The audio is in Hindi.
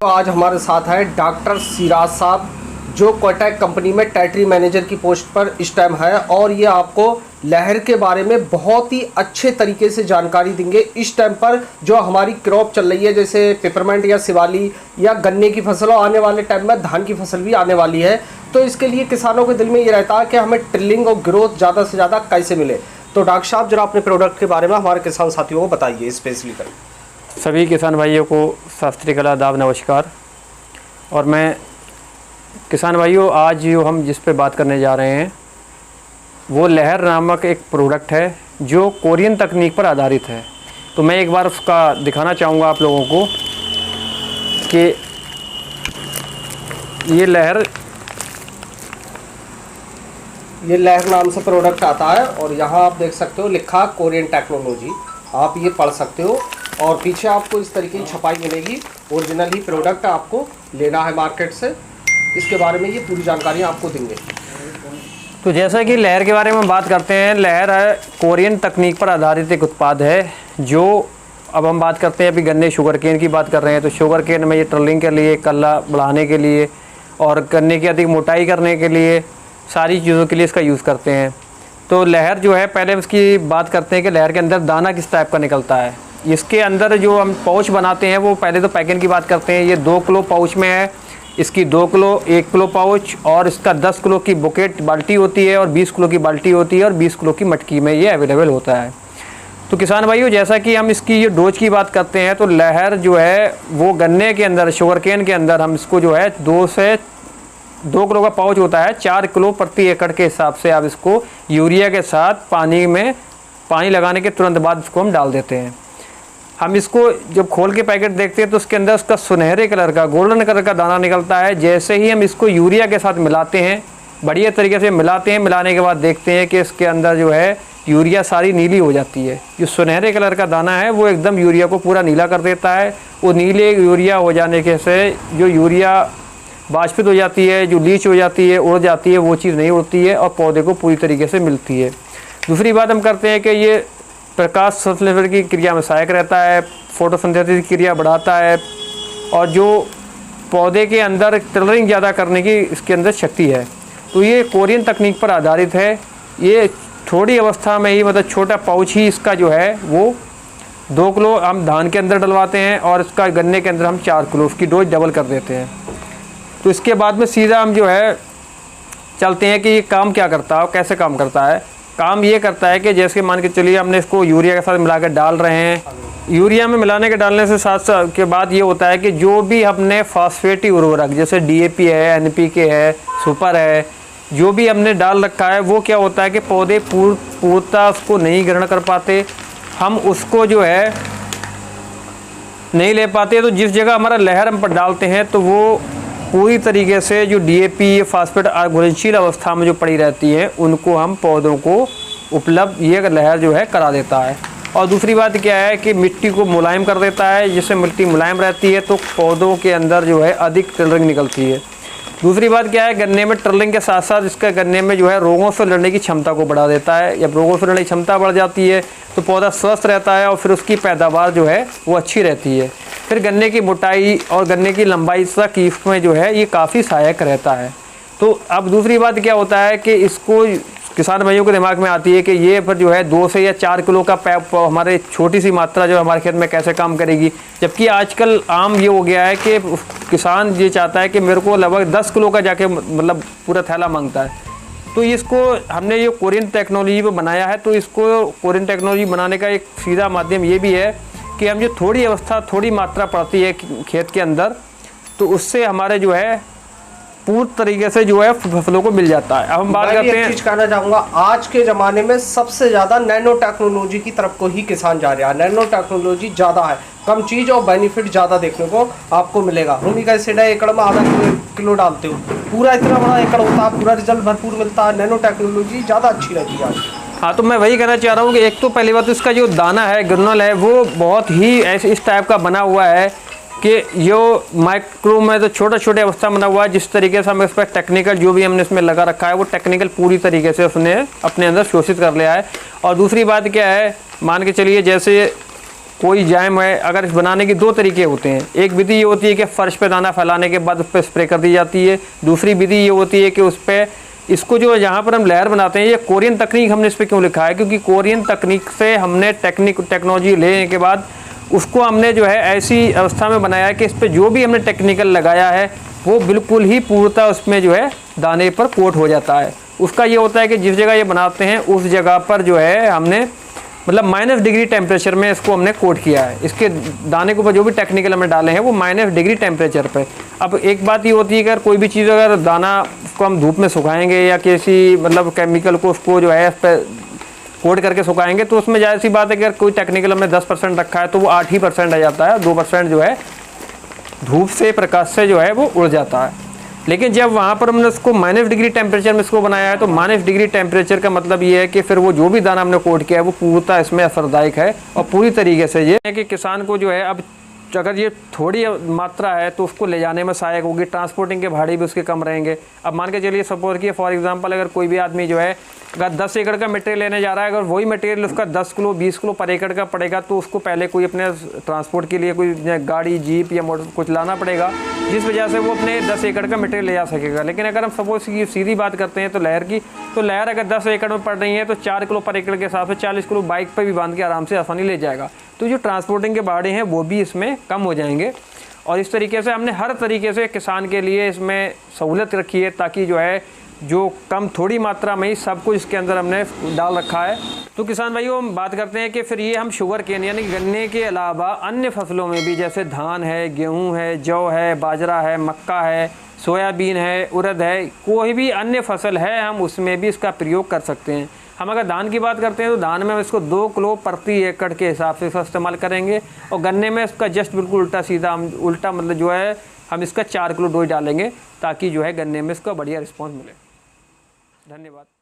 तो आज हमारे साथ है डॉक्टर सिराज साहब, जो कोटक कंपनी में टेरिटरी मैनेजर की पोस्ट पर इस टाइम है, और ये आपको लहर के बारे में बहुत ही अच्छे तरीके से जानकारी देंगे। इस टाइम पर जो हमारी क्रॉप चल रही है, जैसे पेपरमेंट या शिवाली या गन्ने की फसल, और आने वाले टाइम में धान की फसल भी आने वाली है, तो इसके लिए किसानों के दिल में ये रहता है कि हमें ट्रिलिंग और ग्रोथ ज़्यादा से ज़्यादा कैसे मिले। तो डॉक्टर साहब जरा अपने प्रोडक्ट के बारे में हमारे किसान साथियों को बताइए स्पेशली कर। सभी किसान भाइयों को सत श्री अकाल, आदाब, नमस्कार। और मैं किसान भाइयों, आज जो हम जिस पे बात करने जा रहे हैं वो लहर नामक एक प्रोडक्ट है जो कोरियन तकनीक पर आधारित है। तो मैं एक बार उसका दिखाना चाहूँगा आप लोगों को कि ये लहर नाम से प्रोडक्ट आता है, और यहाँ आप देख सकते हो लिखा कोरियन टेक्नोलॉजी, आप ये पढ़ सकते हो। और पीछे आपको इस तरीके की छपाई मिलेगी, ओरिजिनल ही प्रोडक्ट आपको लेना है मार्केट से। इसके बारे में ये पूरी जानकारी आपको देंगे। तो जैसा कि लहर के बारे में बात करते हैं, लहर है कोरियन तकनीक पर आधारित एक उत्पाद है। जो अब हम बात करते हैं, अभी गन्ने शुगर केन की बात कर रहे हैं, तो शुगर केन में ये ट्रिलिंग के लिए, कल्ला बढ़ाने के लिए और गन्ने की अधिक मोटाई करने के लिए, सारी चीज़ों के लिए इसका यूज़ करते हैं। तो लहर जो है, पहले उसकी बात करते हैं कि लहर के अंदर दाना किस टाइप का निकलता है। इसके अंदर जो हम पाउच बनाते हैं, वो पहले तो पैकिंग की बात करते हैं। ये 2 किलो पाउच में है, इसकी 2 किलो 1 किलो पाउच, और इसका 10 किलो की बुकेट बाल्टी होती है और 20 किलो की बाल्टी होती है, और 20 किलो की मटकी में ये अवेलेबल होता है। तो किसान भाइयों, जैसा कि हम इसकी ये डोज की बात करते हैं, तो लहर जो है वो गन्ने के अंदर, शुगर केन के अंदर हम इसको जो है 2 किलो का पाउच होता है, 4 किलो प्रति एकड़ के हिसाब से आप इसको यूरिया के साथ पानी लगाने के तुरंत बाद इसको हम डाल देते हैं। हम इसको जब खोल के पैकेट देखते हैं तो उसके अंदर उसका सुनहरे कलर का, गोल्डन कलर का दाना निकलता है। जैसे ही हम इसको यूरिया के साथ मिलाते हैं, बढ़िया तरीके से मिलाते हैं, मिलाने के बाद देखते हैं कि इसके अंदर जो है यूरिया सारी नीली हो जाती है। जो सुनहरे कलर का दाना है वो एकदम यूरिया को पूरा नीला कर देता है। वो नीले यूरिया हो जाने के से जो यूरिया वाष्पित हो जाती है, जो लीच हो जाती है, उड़ जाती है, वो चीज़ नहीं उड़ती है और पौधे को पूरी तरीके से मिलती है। दूसरी बात हम करते हैं कि ये प्रकाश संश्लेषण की क्रिया में सहायक रहता है, फोटोसिंथेसिस की क्रिया बढ़ाता है, और जो पौधे के अंदर टिलरिंग ज़्यादा करने की इसके अंदर शक्ति है। तो ये कोरियन तकनीक पर आधारित है। ये थोड़ी अवस्था में ही, मतलब छोटा पाउच ही इसका जो है वो 2 किलो हम धान के अंदर डलवाते हैं, और इसका गन्ने के अंदर हम 4 किलो, उसकी डोज डबल कर देते हैं। तो इसके बाद में सीधा हम जो है चलते हैं कि ये काम क्या करता है और कैसे काम करता है। काम ये करता है कि जैसे मान के चलिए हमने इसको यूरिया के साथ मिलाकर डाल रहे हैं। यूरिया में मिलाने के डालने से साथ के बाद ये होता है कि जो भी हमने फास्फेटी उर्वरक जैसे DAP है, NPK है, सुपर है, जो भी हमने डाल रखा है, वो क्या होता है कि पौधे पूर्णतः उसको नहीं ग्रहण कर पाते, हम उसको जो है नहीं ले पाते। तो जिस जगह हमारा लहर हम पर डालते हैं तो वो पूरी तरीके से जो DAP फास्फेट घुलनशील अवस्था में जो पड़ी रहती है, उनको हम पौधों को उपलब्ध ये लहर जो है करा देता है। और दूसरी बात क्या है कि मिट्टी को मुलायम कर देता है। जिससे मिट्टी मुलायम रहती है तो पौधों के अंदर जो है अधिक ट्रिलिंग निकलती है। दूसरी बात क्या है, गन्ने में ट्रिलिंग के साथ साथ इसका गन्ने में जो है रोगों से लड़ने की क्षमता को बढ़ा देता है। जब रोगों से लड़ने की क्षमता बढ़ जाती है तो पौधा स्वस्थ रहता है, और फिर उसकी पैदावार जो है वो अच्छी रहती है। फिर गन्ने की मोटाई और गन्ने की लंबाई तक इसमें जो है ये काफ़ी सहायक रहता है। तो अब दूसरी बात क्या होता है कि इसको किसान भाइयों के दिमाग में आती है कि ये फिर जो है 2 से या 4 किलो का पैप हमारे छोटी सी मात्रा जो हमारे खेत में कैसे काम करेगी। जबकि आजकल आम ये हो गया है कि किसान ये चाहता है कि मेरे को लगभग 10 किलो का जाके मतलब पूरा थैला मांगता है। तो इसको हमने ये कोरियन टेक्नोलॉजी पर बनाया है। तो इसको कोरियन टेक्नोलॉजी बनाने का एक सीधा माध्यम ये भी है कि हम जो थोड़ी अवस्था, थोड़ी मात्रा पड़ती है खेत के अंदर, तो उससे हमारे जो है पूर्ण तरीके से जो है फसलों को मिल जाता है। अब हम बात करते हैं, चीज कहना चाहूँगा, आज के ज़माने में सबसे ज़्यादा नैनो टेक्नोलॉजी की तरफ को ही किसान जा रहा है। नैनो टेक्नोलॉजी ज़्यादा है, कम चीज़ और बेनिफिट ज़्यादा देखने को आपको मिलेगा। हुमिक एसिड है, एकड़ में आधा किलो डालते हो, पूरा इतना बड़ा एकड़ होता है, पूरा रिजल्ट भरपूर मिलता है। नैनो टेक्नोलॉजी ज़्यादा अच्छी रहती है। हाँ, तो मैं वही कहना चाह रहा हूँ कि एक तो पहली बात तो इसका जो दाना है, ग्रेनुल है, वो बहुत ही ऐसे इस टाइप का बना हुआ है कि यो माइक्रो में तो छोटे छोटे अवस्था बना हुआ है। जिस तरीके से हम इस पर टेक्निकल जो भी हमने इसमें लगा रखा है, वो टेक्निकल पूरी तरीके से उसने अपने अंदर शोषित कर लिया है। और दूसरी बात क्या है, मान के चलिए जैसे कोई जैम है, अगर इस बनाने के दो तरीके होते हैं। एक विधि ये होती है कि फ़र्श पे दाना फैलाने के बाद उस पर स्प्रे कर दी जाती है। दूसरी विधि ये होती है कि उस पर इसको जो जहाँ पर हम लहर बनाते हैं, ये कोरियन तकनीक हमने इस पर क्यों लिखा है, क्योंकि कोरियन तकनीक से हमने टेक्नोलॉजी लेने के बाद उसको हमने जो है ऐसी अवस्था में बनाया है कि इस पर जो भी हमने टेक्निकल लगाया है वो बिल्कुल ही पूर्णतः उसमें जो है दाने पर कोट हो जाता है। उसका ये होता है कि जिस जगह ये बनाते हैं उस जगह पर जो है हमने मतलब -डिग्री टेम्परेचर में इसको हमने कोट किया है। इसके दाने के ऊपर जो भी टेक्निकल हमने डाले हैं वो -डिग्री टेम्परेचर पे। अब एक बात ये होती है कि अगर कोई भी चीज़ अगर दाना को हम धूप में सुखाएंगे या किसी मतलब केमिकल को उसको जो है इस पर कोट करके सुखाएंगे तो उसमें ज़ाहिर सी बात है कि अगर कोई टेक्निकल हमने 10% रखा है तो वो 8 ही % आ जाता है, 2% जो है धूप से प्रकाश से जो है वो उड़ जाता है। लेकिन जब वहाँ पर हमने उसको -डिग्री टेम्परेचर में इसको बनाया है तो -डिग्री टेम्परेचर का मतलब ये है कि फिर वो जो भी दाना हमने कोट किया है वो पूर्णतः इसमें असरदायक है और पूरी तरीके से ये है कि किसान को जो है अब अगर ये थोड़ी मात्रा है तो उसको ले जाने में सहायक होगी, ट्रांसपोर्टिंग के भाड़े भी उसके कम रहेंगे। अब मान के चलिए सपोज किए फॉर एग्जांपल अगर कोई भी आदमी जो है अगर 10 एकड़ का मटेरियल लेने जा रहा है, अगर वही मटेरियल उसका 10 किलो 20 किलो पर एकड़ का पड़ेगा तो उसको पहले कोई अपने ट्रांसपोर्ट के लिए कोई गाड़ी जीप या मोटर कुछ लाना पड़ेगा, जिस वजह से वो अपने 10 एकड़ का मटेरियल ले जा सकेगा। लेकिन अगर हम सपोज की सीधी बात करते हैं तो लहर की, तो लहर अगर 10 एकड़ में पड़ रही है तो 4 किलो पर एकड़ के हिसाब से 40 किलो बाइक पर भी बांध के आराम से आसानी ले जाएगा। तो जो ट्रांसपोर्टिंग के भाड़े हैं वो भी इसमें कम हो जाएंगे। और इस तरीके से हमने हर तरीके से किसान के लिए इसमें सहूलत रखी है ताकि जो है जो कम थोड़ी मात्रा में ही सब कुछ इसके अंदर हमने डाल रखा है। तो किसान भाइयों हम बात करते हैं कि फिर ये हम शुगर केन यानी गन्ने के अलावा अन्य फसलों में भी जैसे धान है, गेहूँ है, जौ है, बाजरा है, मक्का है, सोयाबीन है, उड़द है, कोई भी अन्य फसल है हम उसमें भी इसका प्रयोग कर सकते हैं। हम अगर धान की बात करते हैं तो धान में हम इसको 2 किलो प्रति एकड़ के हिसाब से इसका इस्तेमाल करेंगे और गन्ने में इसका जस्ट बिल्कुल उल्टा सीधा हम उल्टा मतलब जो है हम इसका 4 किलो डोज डालेंगे ताकि जो है गन्ने में इसका बढ़िया रिस्पॉन्स मिले। धन्यवाद।